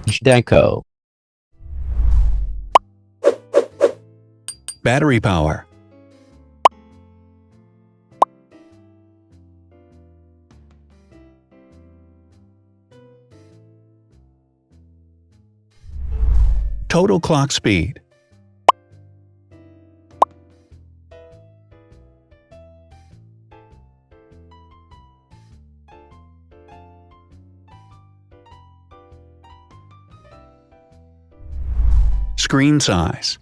Zhdanko. Battery power. Total clock speed. Screen size.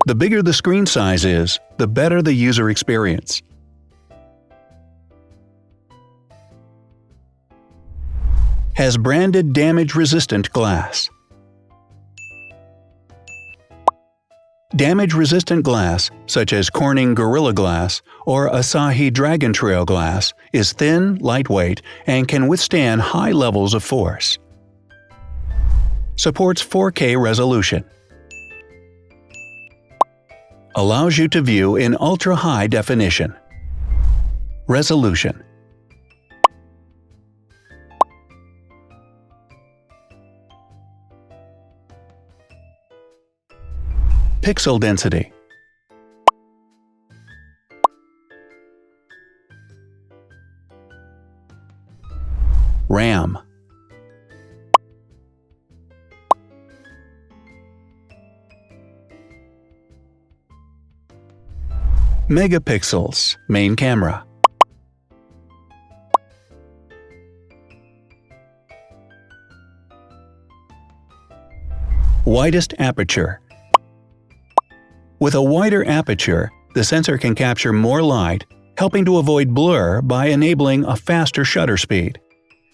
The bigger the screen size is, the better the user experience. Has branded damage-resistant glass. Damage-resistant glass, such as Corning Gorilla Glass or Asahi Dragon Trail glass, is thin, lightweight, and can withstand high levels of force. Supports 4K resolution. Allows you to view in ultra-high definition. Resolution. Pixel density. RAM. Megapixels, main camera. Widest aperture. With a wider aperture, the sensor can capture more light, helping to avoid blur by enabling a faster shutter speed.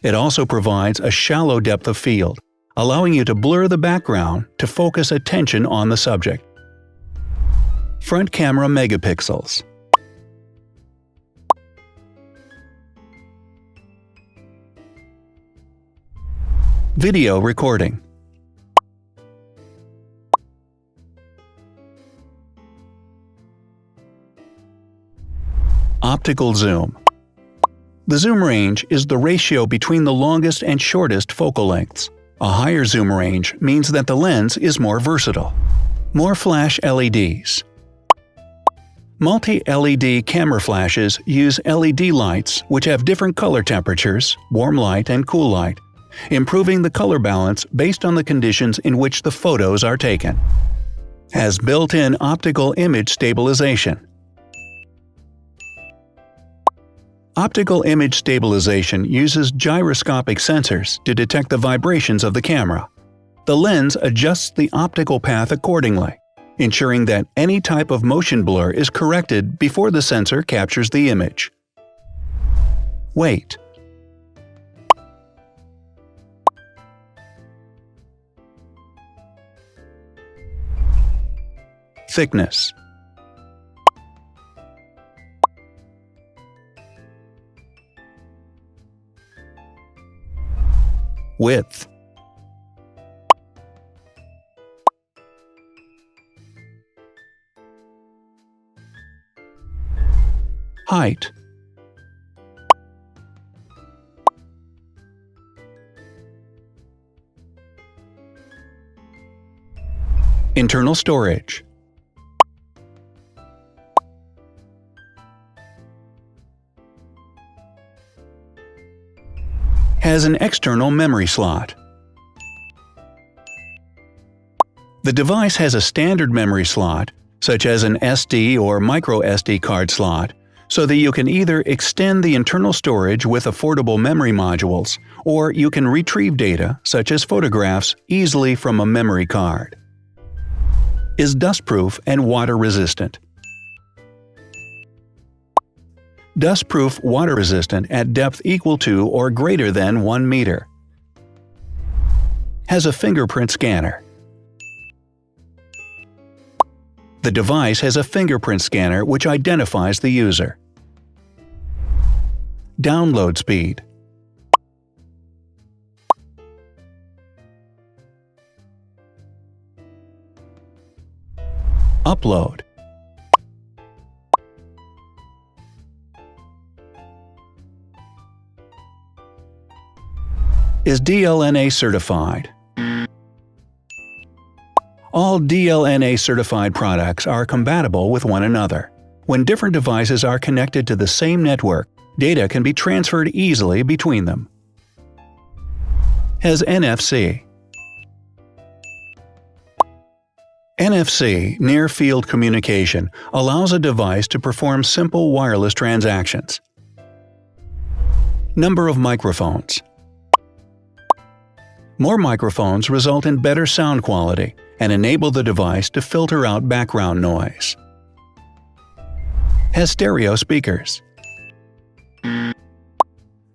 It also provides a shallow depth of field, allowing you to blur the background to focus attention on the subject. Front camera megapixels. Video recording. Optical zoom. The zoom range is the ratio between the longest and shortest focal lengths. A higher zoom range means that the lens is more versatile. More flash LEDs. Multi-LED camera flashes use LED lights which have different color temperatures, warm light and cool light, improving the color balance based on the conditions in which the photos are taken. Has built-in optical image stabilization. Optical image stabilization uses gyroscopic sensors to detect the vibrations of the camera. The lens adjusts the optical path accordingly, ensuring that any type of motion blur is corrected before the sensor captures the image. Weight. Thickness. Width. Height. Internal storage. Has an external memory slot. The device has a standard memory slot, such as an SD or micro SD card slot, so that you can either extend the internal storage with affordable memory modules, or you can retrieve data, such as photographs, easily from a memory card. Is dustproof and water-resistant. Dustproof water-resistant at depth equal to or greater than 1 meter. Has a fingerprint scanner. The device has a fingerprint scanner which identifies the user. Download speed. Upload. Is DLNA certified? All DLNA certified products are compatible with one another. When different devices are connected to the same network, data can be transferred easily between them. Has NFC. NFC, Near Field Communication, allows a device to perform simple wireless transactions. Number of microphones. More microphones result in better sound quality and enable the device to filter out background noise. Has stereo speakers.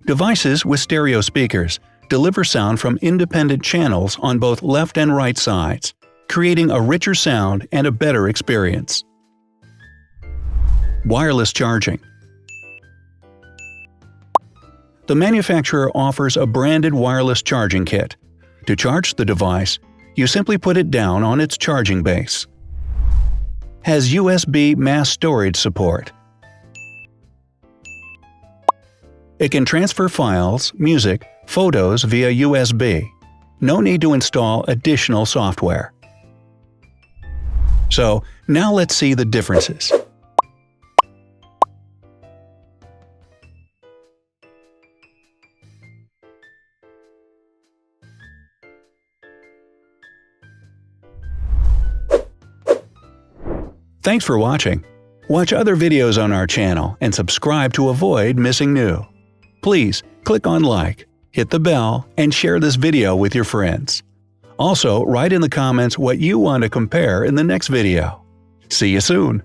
Devices with stereo speakers deliver sound from independent channels on both left and right sides, creating a richer sound and a better experience. Wireless charging. The manufacturer offers a branded wireless charging kit. To charge the device, you simply put it down on its charging base. Has USB mass storage support. It can transfer files, music, photos via USB. No need to install additional software. So, now let's see the differences. Thanks for watching. Watch other videos on our channel and subscribe to avoid missing new. Please click on like, hit the bell, and share this video with your friends. Also, write in the comments what you want to compare in the next video. See you soon!